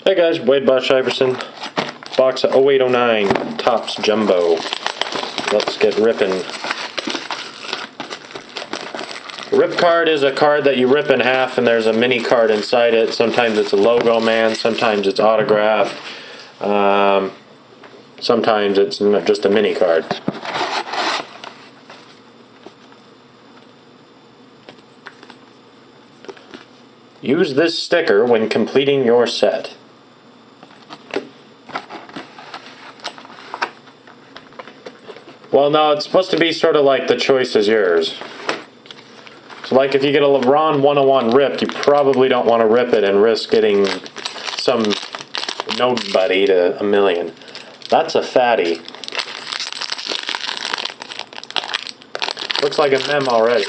Hey guys, Wade Bosch Iverson, box of 0809 Topps Jumbo. Let's get ripping. Rip card is a card that you rip in half and there's a mini card inside it. Sometimes it's a logo man, sometimes it's autographed, sometimes it's just a mini card. Use this sticker when completing your set. Well, no, it's supposed to be sort of like the choice is yours. So like if you get a LeBron 101 ripped, you probably don't want to rip it and risk getting some nobody to a million. That's a fatty. Looks like a mem already.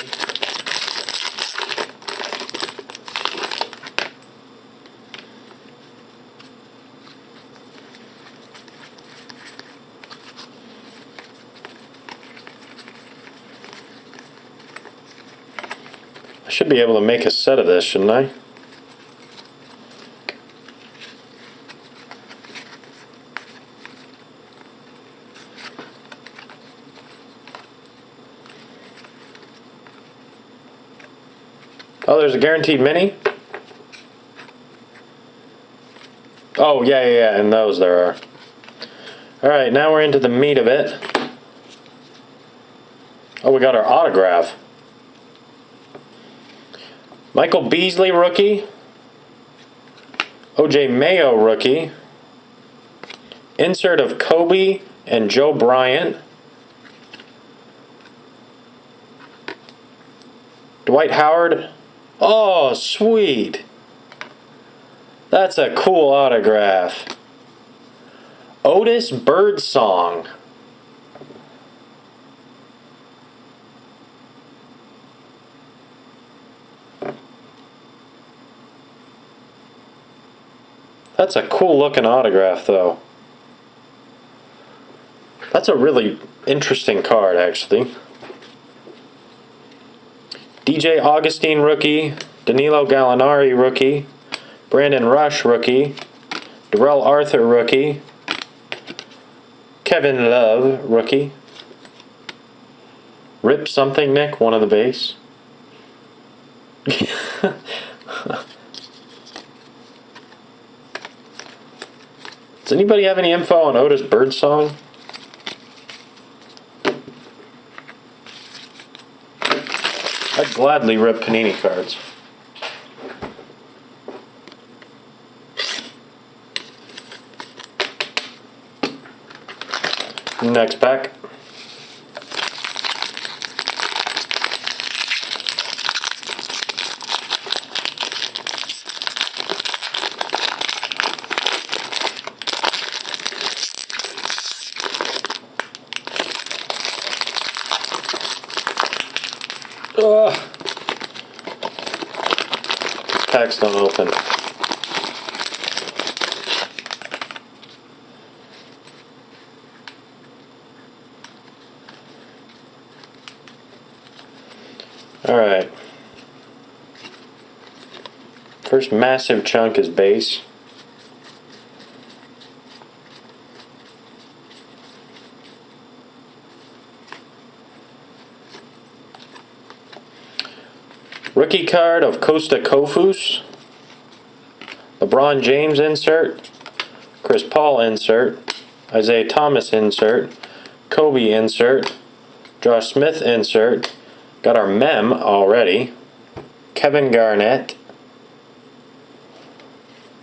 I should be able to make a set of this, shouldn't I? Oh, there's a guaranteed mini? Oh, yeah, and those there are. Alright, now we're into the meat of it. Oh, we got our autograph. Michael Beasley, rookie. OJ Mayo, rookie. Insert of Kobe and Joe Bryant. Dwight Howard. Oh, sweet. That's a cool autograph. Otis, Birdsong. That's a cool looking autograph though. That's a really interesting card actually. DJ Augustine, rookie. Danilo Gallinari, rookie. Brandon Rush, rookie. Darrell Arthur, rookie. Kevin Love, rookie. Rip something, Nick, one of the base. Does anybody have any info on Otis Birdsong? I'd gladly rip Panini cards. Next pack. Ugh. Packs don't open. Alright. First massive chunk is base. Rookie card of Costa Kofus. LeBron James insert. Chris Paul insert. Isaiah Thomas insert. Kobe insert. Josh Smith insert. Got our mem already. Kevin Garnett.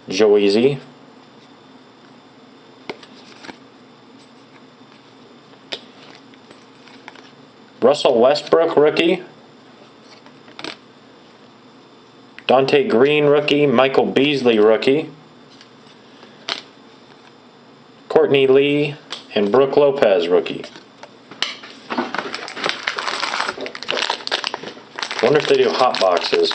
Joezy. Russell Westbrook, rookie. Dante Green, rookie. Michael Beasley, rookie. Courtney Lee and Brooke Lopez, rookie. Wonder if they do hot boxes.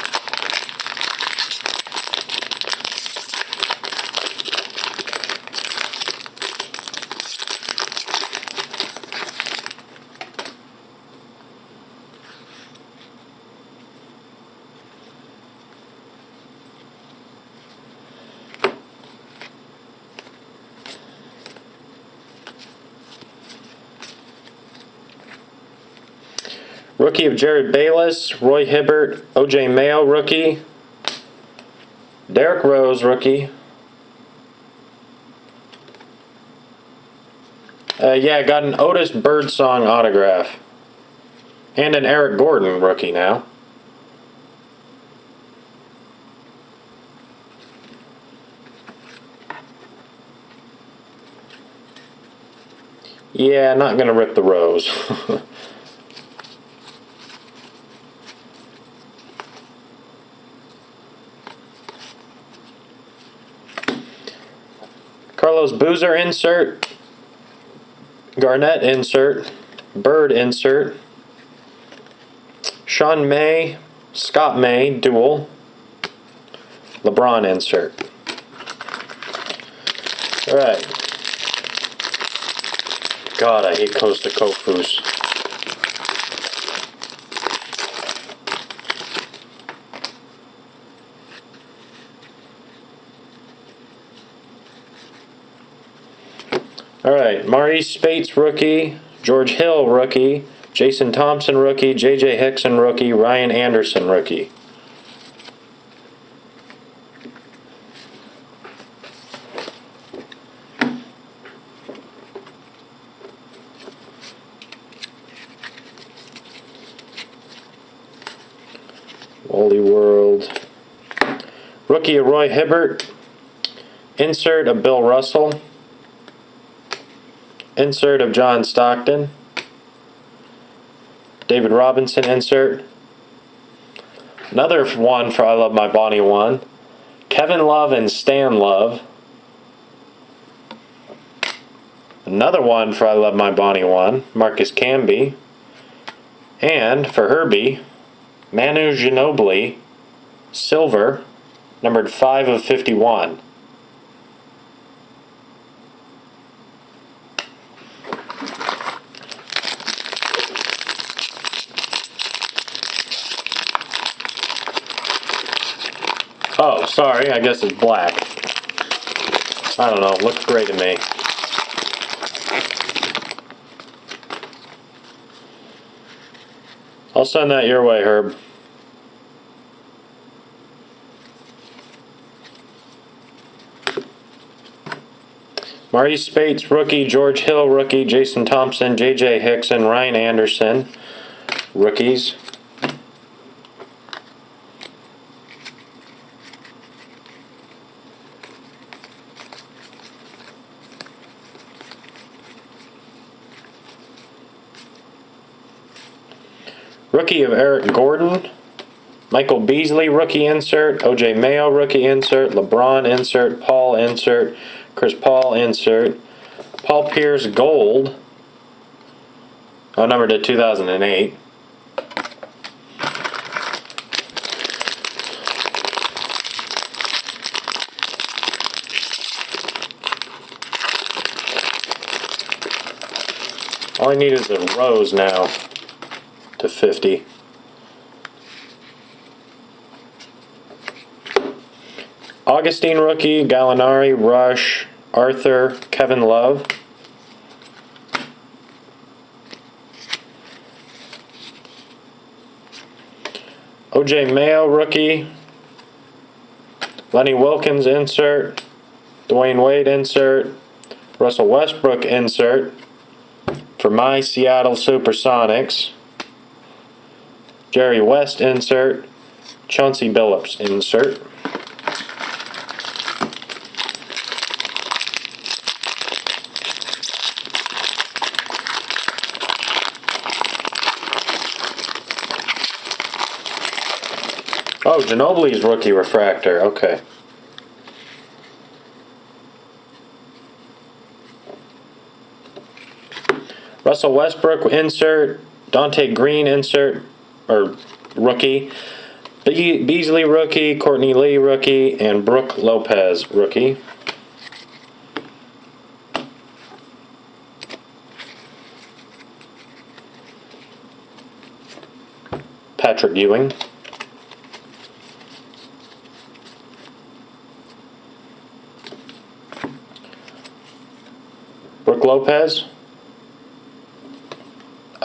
Rookie of Jared Bayless, Roy Hibbert, O.J. Mayo, rookie. Derrick Rose, rookie. Yeah, I got an Otis Birdsong autograph. And an Eric Gordon rookie now. Yeah, not going to rip the Rose. Carlos Boozer insert. Garnett insert. Bird insert. Sean May, Scott May, dual. LeBron insert. Alright. God, I hate Costa Kofus. Alright, Maurice Spates, rookie. George Hill, rookie. Jason Thompson, rookie. J.J. Hickson, rookie. Ryan Anderson, rookie. Wally World. Rookie of Roy Hibbert. Insert of Bill Russell. Insert of John Stockton. David Robinson insert. Another one for I Love My Bonnie 1. Kevin Love and Stan Love. Another one for I Love My Bonnie 1. Marcus Camby. And for Herbie, Manu Ginobili, silver, numbered 5 of 51. Oh, sorry, I guess it's black. I don't know, looks great to me. I'll send that your way, Herb. Maurice Spates, rookie. George Hill, rookie. Jason Thompson, J.J. Hickson, Ryan Anderson, rookies. Rookie of Eric Gordon. Michael Beasley, rookie insert. O.J. Mayo, rookie insert. LeBron insert. Paul insert. Chris Paul insert. Paul Pierce gold. Oh, numbered to 2008. All I need is a Rose now to 50. Augustine rookie, Gallinari, Rush, Arthur, Kevin Love. O.J. Mayo rookie, Lenny Wilkins insert, Dwayne Wade insert, Russell Westbrook insert for my Seattle Supersonics, Jerry West insert, Chauncey Billups insert. Oh, Ginobili's rookie refractor. Okay. Russell Westbrook insert. Dante Green insert. Or rookie. Beasley rookie. Courtney Lee rookie. And Brooke Lopez rookie. Patrick Ewing. Brooke Lopez.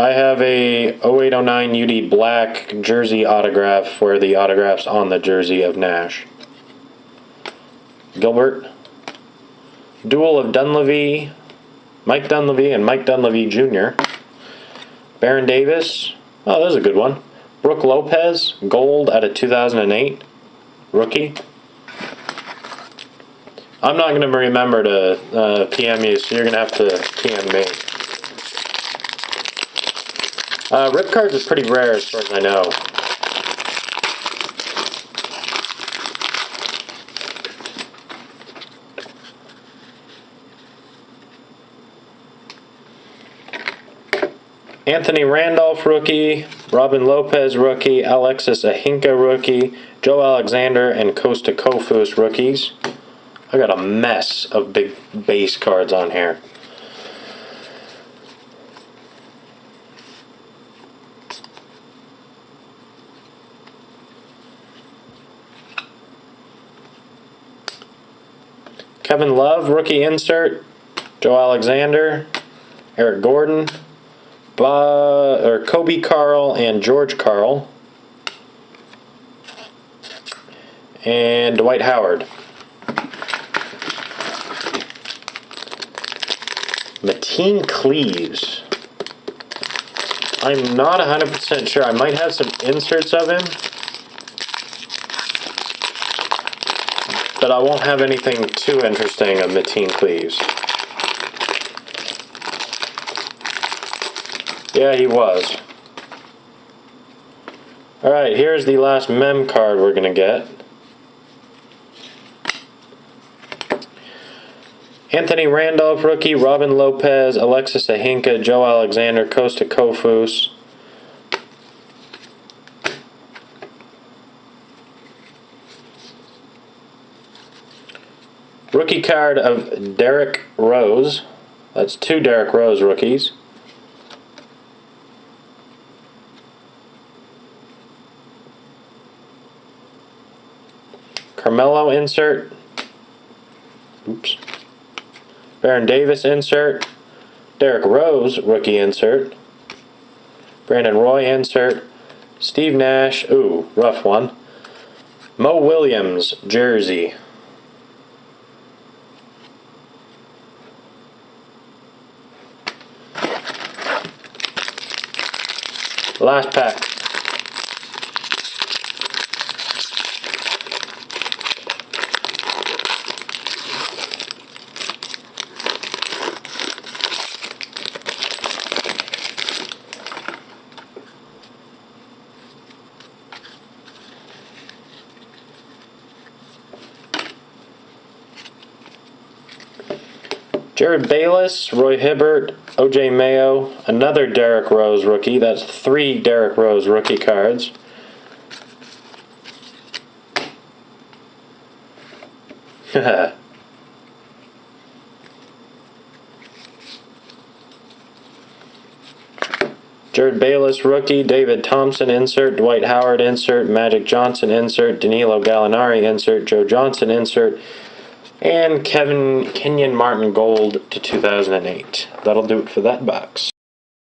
I have a 0809 UD black jersey autograph where the autograph's on the jersey of Nash. Gilbert. Duel of Dunleavy, Mike Dunleavy and Mike Dunleavy Jr. Baron Davis. Oh, that was a good one. Brooke Lopez, gold out of 2008. Rookie. I'm not going to remember to PM you, so you're going to have to PM me. Rip cards is pretty rare as far as I know. Anthony Randolph, rookie. Robin Lopez, rookie. Alexis Ahinka, rookie. Joe Alexander and Costa Kofus, rookies. I got a mess of big base cards on here. Kevin Love, rookie insert. Joe Alexander. Eric Gordon. Kobe Carl and George Carl. And Dwight Howard. Mateen Cleaves. I'm not 100% sure. I might have some inserts of him, but I won't have anything too interesting of Mateen Cleaves. Yeah, he was. Alright, here's the last mem card we're going to get. Anthony Randolph, rookie. Robin Lopez, Alexis Ahinka, Joe Alexander, Costa Kofus. Rookie card of Derrick Rose. That's 2 Derrick Rose rookies. Carmelo insert. Oops. Baron Davis insert. Derrick Rose rookie insert. Brandon Roy insert. Steve Nash. Ooh, rough one. Mo Williams jersey. Last pack. Jared Bayless, Roy Hibbert, O.J. Mayo, another Derrick Rose rookie. That's 3 Derrick Rose rookie cards. Jared Bayless rookie, David Thompson insert, Dwight Howard insert, Magic Johnson insert, Danilo Gallinari insert, Joe Johnson insert, and Kenyon Martin gold to 2008. That'll do it for that box.